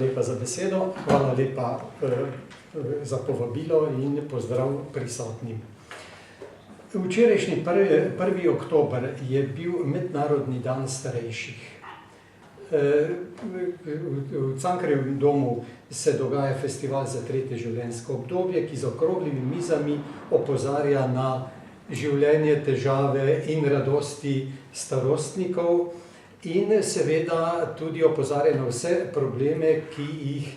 lepa za besedo, hvala lepa za povabilo in pozdrav prisotnim. Včerajšnji 1. oktober je bil Mednarodni dan starejših. V Cankarjevem domu se dogaja festival za tretje življenjsko obdobje, ki z okroglimi mizami opozarja na življenje, težave in radosti starostnikov in seveda tudi opozarja na vse probleme, ki jih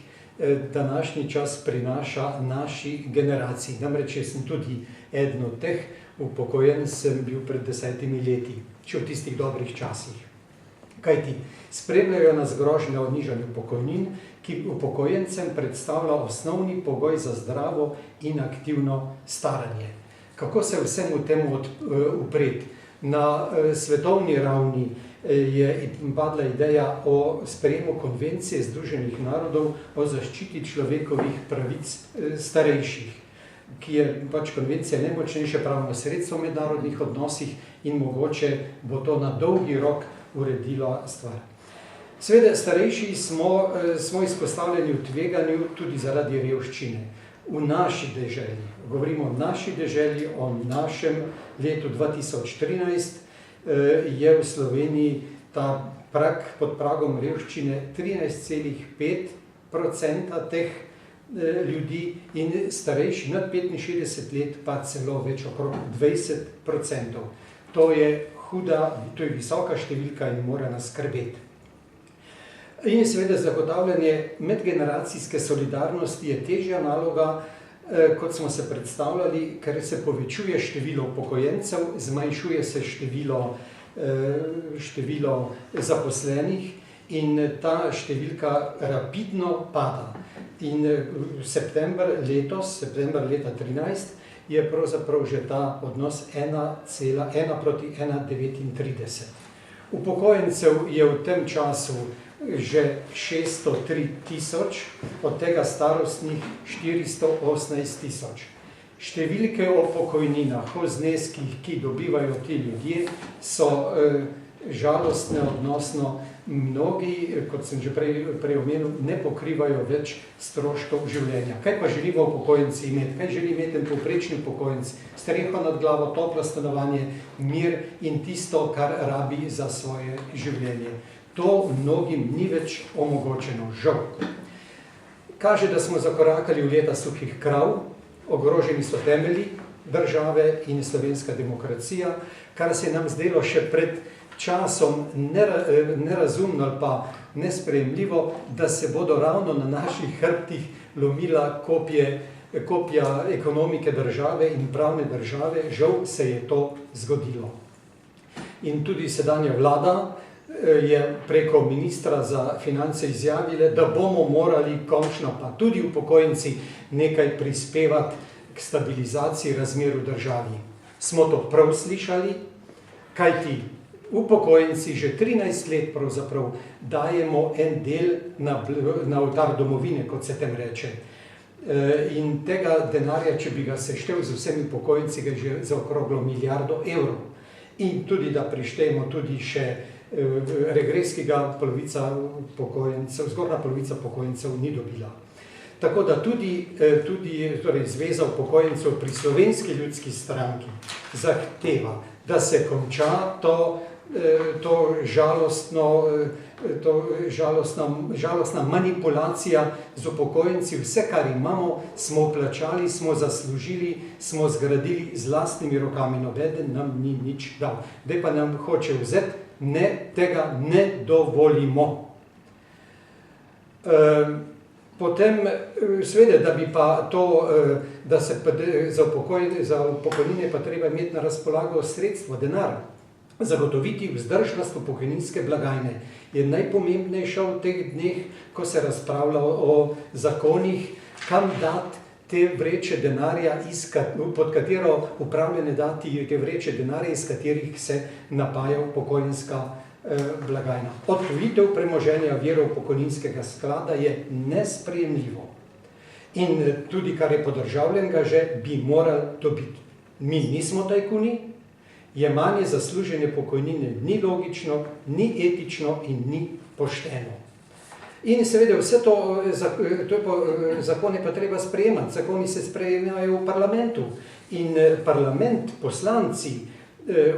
današnji čas prinaša naši generaciji. Namreč jaz sem tudi eden od teh, upokojen sem bil pred 10 leti, še v tistih dobrih časih. Kajti spremljajo nas grožnje o nižanju pokojnin, ki upokojencem predstavlja osnovni pogoj za zdravo in aktivno staranje. Kako se vsemu temu upreti? Na svetovni ravni je padla ideja o sprejemu konvencije Združenih narodov o zaščiti človekovih pravic starejših, ki je pač konvencija najmočnejše pravno sredstvo v mednarodnih odnosih in mogoče bo to na dolgi rok uredilo stvar. Seveda, starejši smo izpostavljeni v tveganju tudi zaradi revščine. V naši deželi, govorimo o naši deželi, o našem letu 2013, je v Sloveniji ta prag pod pragom revščine 13,5% teh ljudi in starejši nad 65 let pa celo več okrog 20%. To je visoka številka in mora nas skrbeti. In seveda zagotavljanje medgeneracijske solidarnosti je težja naloga, kot smo se predstavljali, ker se povečuje število upokojencev, zmanjšuje se število zaposlenih in ta številka rapidno pada. In september leta 2013 je pravzaprav že ta odnos 1,1 proti 1,39. Upokojencev je v tem času že 603 tisoč, od tega starostnih 418 tisoč. Številke o pokojninah, o zneskih, ki dobivajo ti ljudje, so žalostne, odnosno mnogi, kot sem že prej omenil, ne pokrivajo več stroškov življenja. Kaj pa želimo upokojenci imeti? Kaj želi imeti povprečni upokojenec? Streho nad glavo, toplo stanovanje, mir in tisto, kar rabi za svoje življenje. To mnogim ni več omogočeno, žal. Kaže, da smo zakorakali v leta suhih krav, ogroženi so temelji države in slovenska demokracija, kar se je nam zdelo še pred časom nerazumno ali pa nesprejemljivo, da se bodo ravno na naših hrbtih lomila kopja ekonomike države in pravne države. Žal se je to zgodilo. In tudi sedanja vlada je preko ministra za finance izjavila, da bomo morali končno pa tudi upokojenci nekaj prispevati k stabilizaciji razmer v državi. Smo to prav slišali, kajti upokojenci že 13 let pravzaprav dajemo en del na oltar domovine, kot se tem reče. In tega denarja, če bi ga seštel z vsemi upokojenci, ga je že za okroglo milijardo evrov. In tudi, da prištejemo tudi še regres, ki ga zgornja polovica upokojencev ni dobila. Tako da tudi Zveza upokojencev pri Slovenski ljudski stranki zahteva, da se konča to žalostna manipulacija z upokojenci. Vse, kar imamo, smo plačali, smo zaslužili, smo zgradili z lastnimi rokami, nobeden nam ni nič dal. Zdaj pa nam hoče vzeti, tega ne dovolimo. Potem, seveda, da bi pa to, da se za pokojnine pa treba imeti na razpolago sredstvo, denar. Zagotoviti vzdržnost pokojninske blagajne je najpomembnejša v teh dneh, ko se razpravlja o zakonih, kam dati te vreče denarja, pod katero upravljanje dati te vreče denarja, iz katerih se napaja pokojninska blagajna. Odtujitev premoženja virov pokojninskega sklada je nesprejemljivo. In tudi, kar je podržavljenega, že bi morali dobiti. Mi nismo tajkuni, jemanje zaslužene pokojnine ni logično, ni etično in ni pošteno. In seveda vse to zakone pa treba sprejemati, zakoni se sprejemajo v parlamentu in parlament, poslanci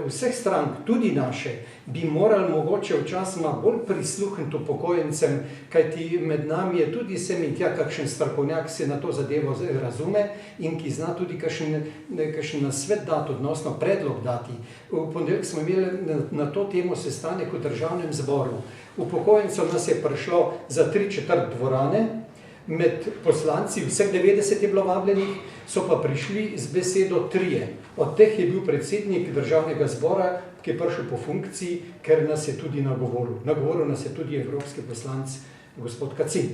vseh strank, tudi naše, bi morali mogoče včasima bolj prisluhniti upokojencem, kajti med nami je tudi sem in tja kakšen strokovnjak, se na to zadevo razume in ki zna tudi kakšen nasvet dati, odnosno predlog dati. V ponedeljek smo imeli na to temo sestanek v Državnem zboru. Upokojencev nas je prišlo za 3/4 dvorane, med poslanci, vseh 90 je bilo vabljenih, so pa prišli z besedo 3. Od teh je bil predsednik Državnega zbora, ki je prišel po funkciji, ker nas je tudi nagovoril. Nagovoril nas je tudi evropski poslanec gospod Kacin.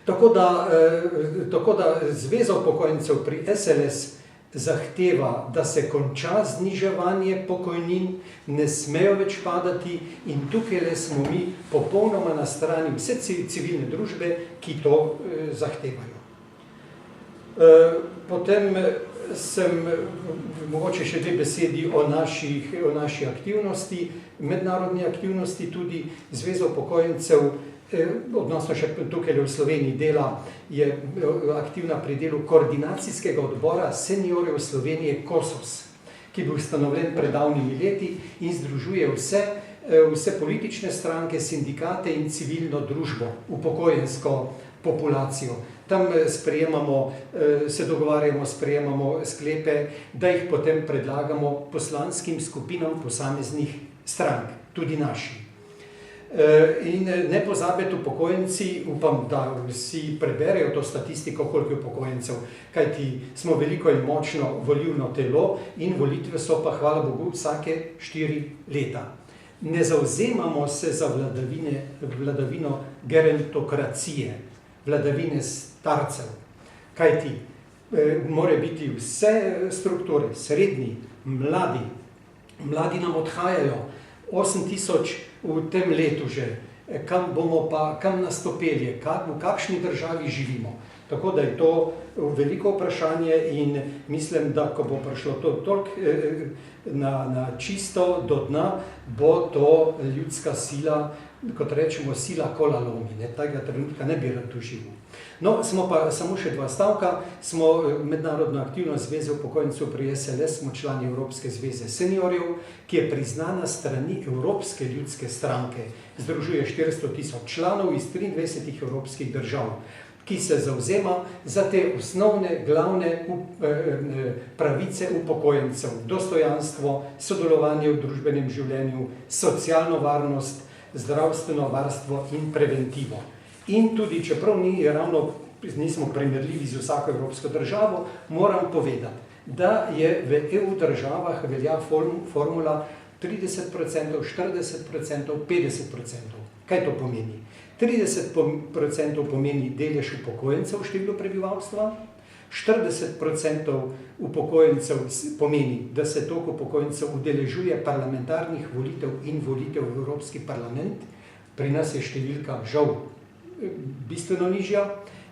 Tako da Zveza upokojencev pri SLS zahteva, da se konča zniževanje pokojnin, ne smejo več padati in tukaj smo mi popolnoma na strani vse civilne družbe, ki to zahtevajo. Potem sem mogoče še 2 besedi o naši aktivnosti, mednarodni aktivnosti tudi. Zveza upokojencev, odnosno še tukaj v Sloveniji dela, je aktivna pri delu koordinacijskega odbora seniorjev Slovenije KOSOS, ki je bil ustanovljen pred davnimi leti in združuje vse politične stranke, sindikate in civilno družbo, upokojensko populacijo. Tam se dogovarjamo, sprejemamo sklepe, da jih potem predlagamo poslanskim skupinam posameznih strank, tudi naši. In ne pozabiti upokojenci, upam, da vsi preberejo to statistiko, koliko je upokojencev, kajti smo veliko in močno volilno telo in volitve so pa, hvala Bogu, vsake 4 leta. Ne zavzemamo se za vladavino gerontokracije, vladavine starcev, kajti mora biti vse strukture, srednji, mladi nam odhajajo, 8000 v tem letu že, kam nas to pelje, v kakšni državi živimo. Tako da je to veliko vprašanje in mislim, da ko bo prišlo to toliko na čisto do dna, bo to ljudska sila, kot rečemo, sila kola lomi. Tega trenutka ne bi rad doživel. No, smo pa samo še 2 stavka. Smo mednarodno aktivno Zveze upokojencev pri SLS, smo člani Evropske zveze seniorjev, ki je priznana strani Evropske ljudske stranke. Združuje 400 000 članov iz 23 evropskih držav, ki se zavzema za te osnovne, glavne pravice upokojencev. Dostojanstvo, sodelovanje v družbenem življenju, socialno varnost, zdravstveno varstvo in preventivo. In tudi, čeprav nismo primerljivi z vsako evropsko državo, moram povedati, da je v EU državah velja formula 30%, 40%, 50%. Kaj to pomeni? 30% pomeni delež upokojencev v številu prebivalstva, 40% upokojencev pomeni, da se toliko upokojencev udeležuje parlamentarnih volitev in volitev v Evropski parlament, pri nas je številka žal bistveno nižja,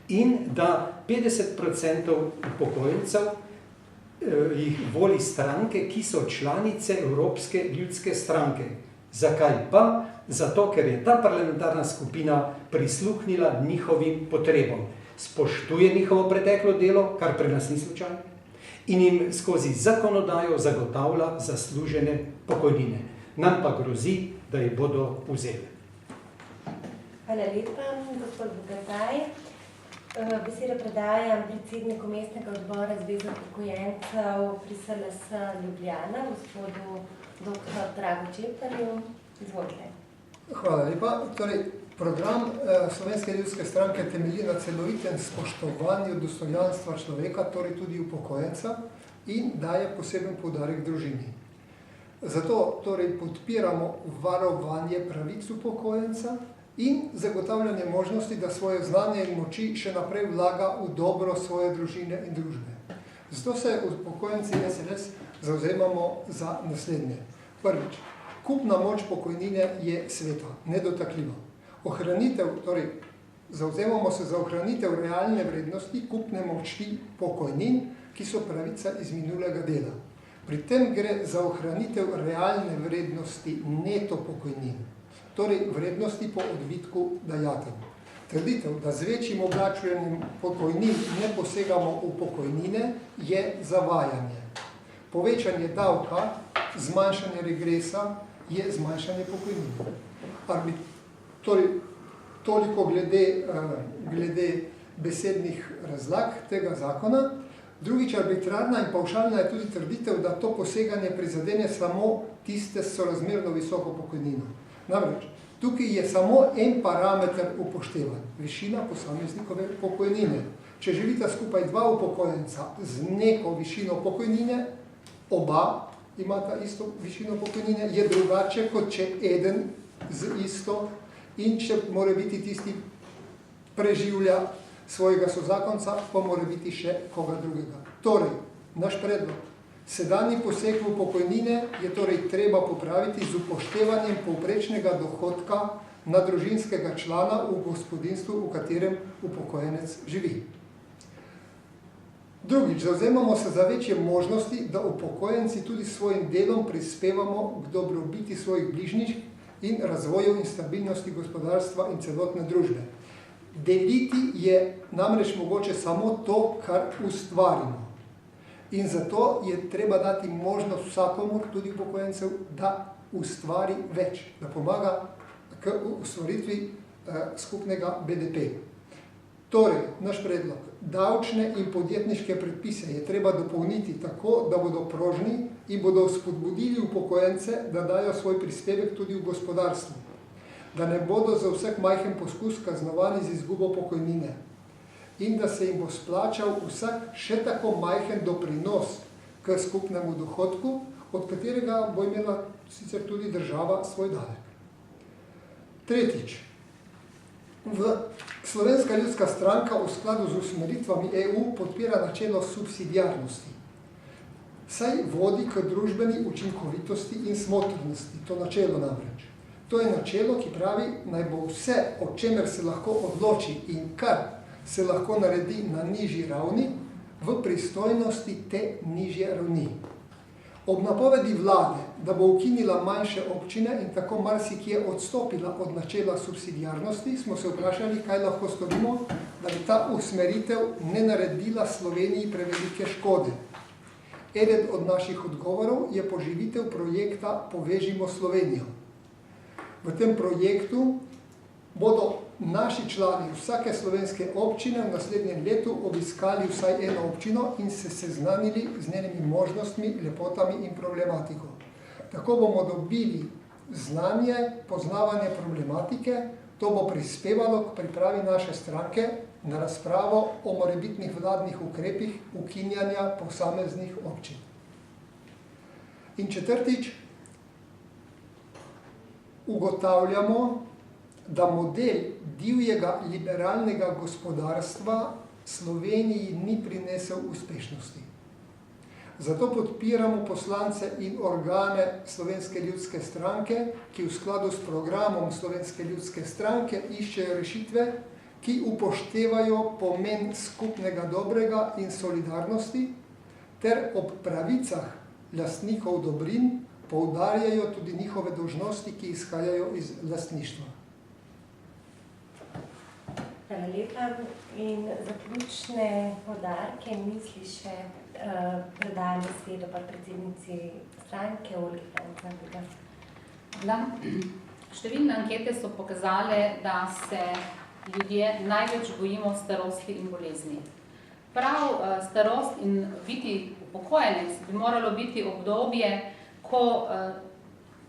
in da 50% upokojencev jih voli stranke, ki so članice Evropske ljudske stranke. Zakaj pa? Zato, ker je ta parlamentarna skupina prisluhnila njihovim potrebam. Spoštuje njihovo preteklo delo, kar pri nas ni slučajno, in jim skozi zakonodajo zagotavlja zaslužene pokojnine. Nam pa grozi, da jih bodo vzeli. Hvala lepa, gospod Bogataj. Besedo predajam predsedniku mestnega odbora Zveze upokojencev pri SLS Ljubljana, gospodu dr. Dragu Čeferju. Izvolite. Hvala lepa. Program Slovenske ljudske stranke temelji na celovitem spoštovanju dostojanstva človeka, torej tudi upokojenca, in daje poseben poudarek družini. Zato podpiramo varovanje pravic upokojenca in zagotavljanje možnosti, da svoje znanje in moči še naprej vlaga v dobro svoje družine in družbe. Zato se upokojenci SLS zavzemamo za naslednje. Prvič, kupna moč pokojnine je sveta, nedotakljiva. Zavzemamo se za ohranitev realne vrednosti kupne moči pokojnin, ki so pravica iz minulega dela. Pri tem gre za ohranitev realne vrednosti neto pokojnin. torej vrednosti po odbitku dajatev. Trditev, da z večjim obdavčenjem pokojnin ne posegamo v pokojnine, je zavajanje. Povečanje davka, zmanjšanje regresa je zmanjšanje pokojnin. Toliko glede besednih razlag tega zakona. Drugič, arbitrarna in pavšalna je tudi trditev, da to poseganje prizadene samo tiste s sorazmerno visoko pokojnino. Namreč, tukaj je samo en parameter upoštevan, višina posameznikove pokojnine. Če želita skupaj dva upokojenca z neko višino pokojnine, oba imata isto višino pokojnine, je drugače, kot če eden z isto in če mora biti tisti preživlja svojega sozakonca, pa mora biti še koga drugega. Torej, naš predlog. Sedanji poseg v pokojnine je torej treba popraviti z upoštevanjem povprečnega dohodka na družinskega člana v gospodinjstvu, v katerem upokojenec živi. Drugič, zavzemamo se za večje možnosti, da upokojenci tudi s svojim delom prispevamo k dobrobiti svojih bližnjih in razvoju in stabilnosti gospodarstva in celotne družbe. Deliti je namreč mogoče samo to, kar ustvarimo. In zato je treba dati možnost vsakomur, tudi upokojencev, da ustvari več, da pomaga k ustvaritvi skupnega BDP. Torej, naš predlog. Davčne in podjetniške predpise je treba dopolniti tako, da bodo prožni in bodo spodbudili upokojence, da dajo svoj prispevek tudi v gospodarstvu. Da ne bodo za vsak majhen poskus kaznovani z izgubo pokojnine in da se jim bo splačal vsak še tako majhen doprinos k skupnemu dohodku, od katerega bo imela sicer tudi država svoj davek. Tretjič. Slovenska ljudska stranka v skladu z usmeritvami EU podpira načelo subsidiarnosti. Saj vodi k družbeni učinkovitosti in smotrnosti, to načelo namreč. To je načelo, ki pravi, naj bo vse, o čemer se lahko odloči in kar se lahko naredi na nižji ravni, v pristojnosti te nižje ravni. Ob napovedi vlade, da bo ukinila manjše občine in tako marsikje odstopila od načela subsidiarnosti, smo se vprašali, kaj lahko storimo, da bi ta usmeritev ne naredila Sloveniji prevelike škode. Eden od naših odgovorov je poživitev projekta Povežimo Slovenijo. V tem projektu bodo naši člani vsake slovenske občine v naslednjem letu obiskali vsaj eno občino in se seznanili z njenimi možnostmi, lepotami in problematiko. Tako bomo dobili znanje, poznavanje problematike, to bo prispevalo k pripravi naše stranke na razpravo o morebitnih vladnih ukrepih ukinjanja posameznih občin. In četrtič, ugotavljamo, da model divjega liberalnega gospodarstva Sloveniji ni prinesel uspešnosti. Zato podpiramo poslance in organe Slovenske ljudske stranke, ki v skladu s programom Slovenske ljudske stranke iščejo rešitve, ki upoštevajo pomen skupnega dobrega in solidarnosti, ter ob pravicah lastnikov dobrin poudarjajo tudi njihove dolžnosti, ki izhajajo iz lastništva. Hvala lepa. In zaključne poudarke misli še predajam besedo predsednici stranke Olgi Ferenc. Številne ankete so pokazale, da se ljudje največ bojimo starosti in bolezni. Prav starost in biti upokojenec bi moralo biti obdobje, ko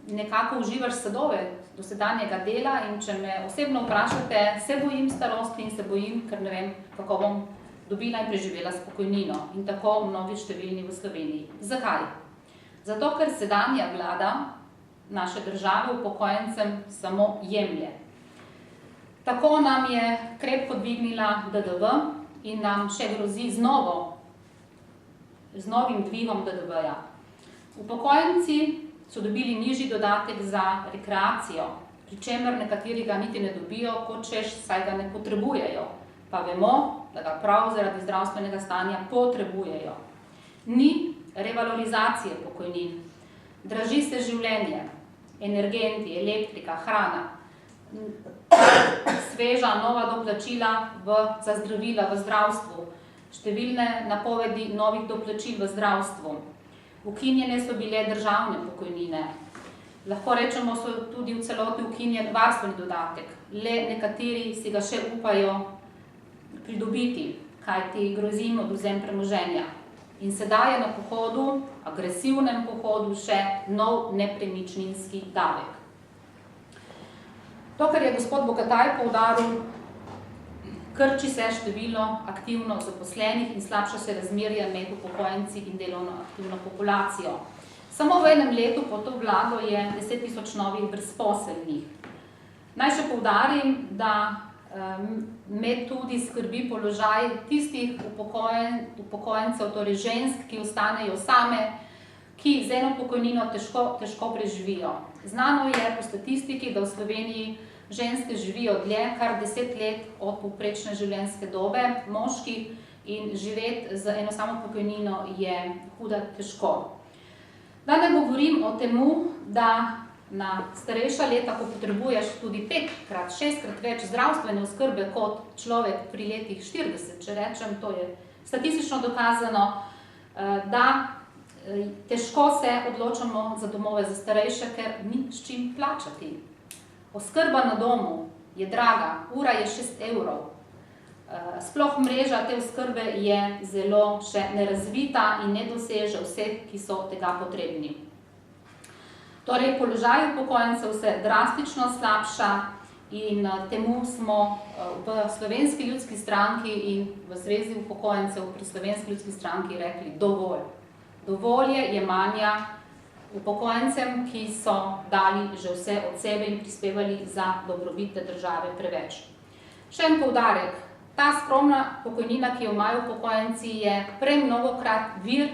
nekako uživaš sadove dosedanjega dela in če me osebno vprašate, se bojim starosti in se bojim, ker ne vem, kako bom dobila in preživela s pokojnino in tako mnogi številni v Sloveniji. Zakaj? Zato, ker sedanja vlada naše države upokojencem samo jemlje. Tako nam je krepko dvignila DDV in nam še grozi z novim dvigom DDV-ja. Upokojenci so dobili nižji dodatek za rekreacijo, pri čemer nekateri ga niti ne dobijo, kot češ, saj ga ne potrebujejo. Pa vemo, da ga prav zaradi zdravstvenega stanja potrebujejo. Ni revalorizacije pokojnin, draži se življenje, energenti, elektrika, hrana, sveža nova doplačila za zdravila v zdravstvu, številne napovedi novih doplačil v zdravstvu. Ukinjene so bile državne pokojnine. Lahko rečemo, so tudi v celoti ukinjen varstveni dodatek. Le nekateri si ga še upajo pridobiti, kajti grozi jim odvzem premoženja. In sedaj je na pohodu, agresivnem pohodu, še nov nepremičninski davek. To, kar je gospod Bogataj poudaril, krči se število aktivno zaposlenih in slabša se razmerje med upokojenci in delovno aktivno populacijo. Samo v enem letu po to vlado je 10 000 novih brezposelnih. Naj še poudarim, da me tudi skrbi položaj tistih upokojencev, torej žensk, ki ostanejo same, ki z eno pokojnino težko preživijo. Znano je po statistiki, da v Sloveniji ženske živijo dlje, kar 10 let od povprečne življenjske dobe moških, in živeti z eno samo pokojnino je huda težko. Da ne govorim o temu, da na starejša leta, ko potrebuješ tudi 5-krat, 6-krat več zdravstvene oskrbe kot človek pri letih 40, če rečem, to je statistično dokazano, da težko se odločamo za domove za starejše, ker ni s čim plačati. Oskrba na domu je draga, ura je 6 evrov. Sploh mreža te oskrbe je zelo še nerazvita in ne doseže vseh, ki so tega potrebni. Torej, položaj upokojencev se drastično slabša in temu smo v Slovenski ljudski stranki in v Zvezi upokojencev pri Slovenski ljudski stranki rekli dovolj. Dovolj je jemanja upokojencem, ki so dali že vse od sebe in prispevali za dobrobit države preveč. Še en poudarek, ta skromna pokojnina, ki jo imajo upokojenci, je premnogokrat vir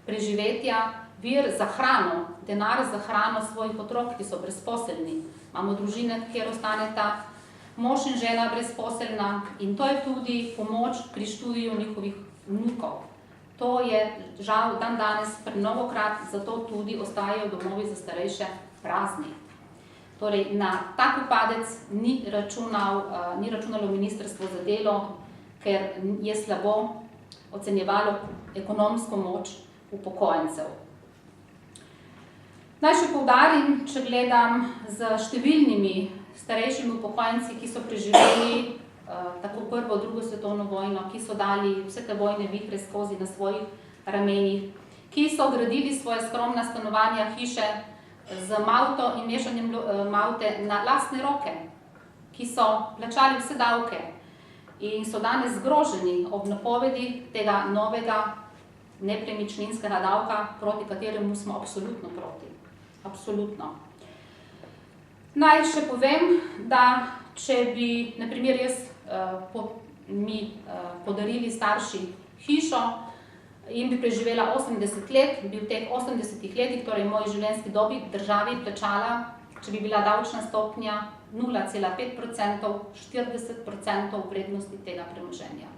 preživetja, vir za hrano, denar za hrano svojih otrok, ki so brezposelni. Imamo družine, kjer ostaneta mož in žena brezposelna, in to je tudi pomoč pri študiju njihovih vnukov. To je žal dan danes premnogokrat, zato tudi ostajajo domovi za starejše prazni. Torej, na tak upadec ni računalo Ministrstvo za delo, ker je slabo ocenjevalo ekonomsko moč upokojencev. Naj še poudarim, če gledam z številnimi starejšimi upokojenci, ki so preživeli tako prvo, drugo svetovno vojno, ki so dali vse te vojne vihre skozi na svojih ramenih, ki so gradili svoje skromna stanovanja, hiše z malto in mešanjem malte na lastne roke, ki so plačali vse davke in so danes zgroženi ob napovedi tega novega nepremičninskega davka, proti kateremu smo absolutno proti. Absolutno. Naj še povem, da če bi, na primer, mi podarili starši hišo in bi preživela 80 let, bi v teh 80 letih, torej v moji življenjski dobi, državi plačala, če bi bila davčna stopnja 0,5%, 40% vrednosti tega premoženja.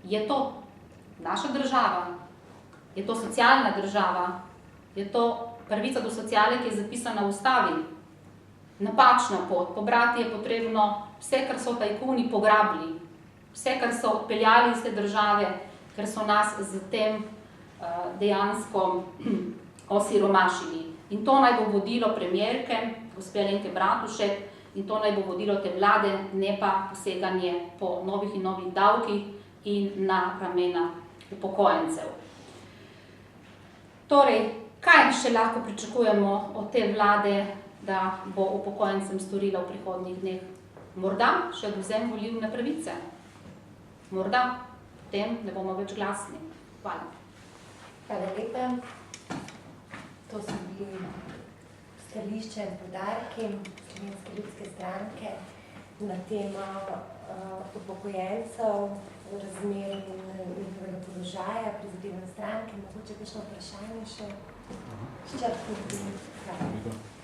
Je to naša država? Je to socialna država? Je to pravica do sociale, ki je zapisana v ustavi? Napačna pot. Pobrati je potrebno vse, kar so tajkuni pograbili, vse, kar so odpeljali iz te države, ker so nas z tem dejansko osiromašili. In to naj bo vodilo premierke, gospe Alenke Bratušek, in to naj bo vodilo te vlade, ne pa poseganje po novih in novih davkih in na ramena upokojencev. Torej, kaj še lahko pričakujemo od te vlade, da bo upokojencem storila v prihodnjih dneh? Morda še odvzem volilne pravice. Morda, potem ne bomo več glasni. Hvala. Hvala lepa. To so bili stališče in poudarki Slovenske ljudske stranke na temo upokojencev, razmer in njihovega položaja, prizadevanja stranke. Mogoče kakšno vprašanje še? Izčrpno. Hvala.